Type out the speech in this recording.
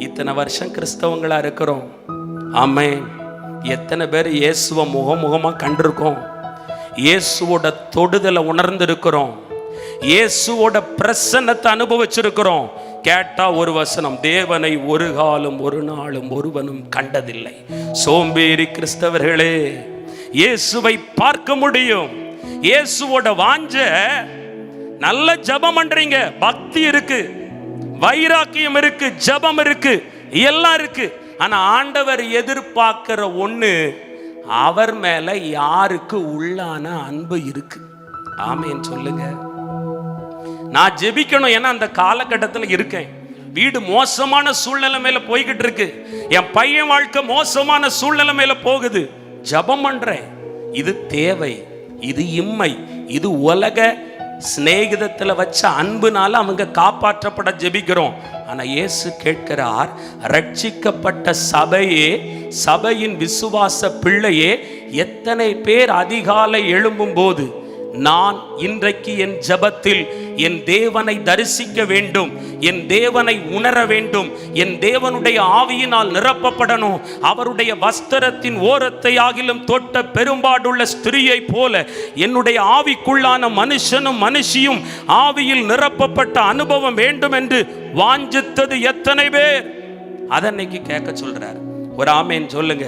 இத்தனை வருஷம் கிறிஸ்தவங்களா இருக்கிறோம். ஆமென். எத்தனை பேர் இயேசுவை முகமுகமா கண்டிருக்கோம், இயேசுவோட தொடுதலை உணர்ந்து இருக்கிறோம், இயேசுவோட பிரசன்னத்தை அனுபவிச்சிருக்கிறோம். கேட்டா ஒரு வசனம், தேவனை ஒரு காலம் ஒரு நாளும் ஒருவனும் கண்டதில்லை. சோம்பேறி கிறிஸ்தவர்களே, இயேசுவை பார்க்க முடியும். இயேசுவோட வாஞ்ச, நல்ல ஜெபம் பண்றீங்க, பக்தி இருக்கு, வைராக்கியம் இருக்கு, ஜெபம் இருக்கு, எல்லாம் இருக்கு. ஆனா ஆண்டவர் எதிர்பார்க்கிற ஒண்ணு, அவர் மேல யாருக்கு உள்ளான அன்பு இருக்கு. ஆமென் சொல்லுங்க. நான் ஜெபிக்கணும், ஏன்னா அந்த காலகட்டத்தில் இருக்கேன். வீடு மோசமான சூழ்நிலை மேல போய்கிட்டு இருக்கு, என் பையன் வாழ்க்கை மோசமான சூழ்நிலை மேல போகுது. ஜெபம் பண்றேன். இது தேவை, இது இம்மை, இது உலக சிநேகிதத்தில் வச்ச அன்புனால அவங்க காப்பாற்றப்பட ஜெபிக்கிறோம். ஆனா இயேசு கேட்கிறார், ரட்சிக்கப்பட்ட சபையே, சபையின் விசுவாச பிள்ளையே, எத்தனை பேர் அதிகாலை எழும்பும் போது நான் இன்றைக்கு என் ஜெபத்தில் என் தேவனை தரிசிக்க வேண்டும், என் தேவனை உணர வேண்டும், என் தேவனுடைய ஆவியினால் நிரப்பப்படணும், அவருடைய வஸ்திரத்தின் ஓரத்தை ஆகிலும் தொட்ட பெரும்பாடுள்ள ஸ்திரியை போல என்னுடைய ஆவிக்குள்ளான மனுஷனும் மனுஷியும் ஆவியில் நிரப்பப்பட்ட அனுபவம் வேண்டும் என்று வாஞ்சித்தது எத்தனை பேர்? அதை இன்னைக்கு கேட்க சொல்றார். ஒரு ஆமேன் சொல்லுங்க.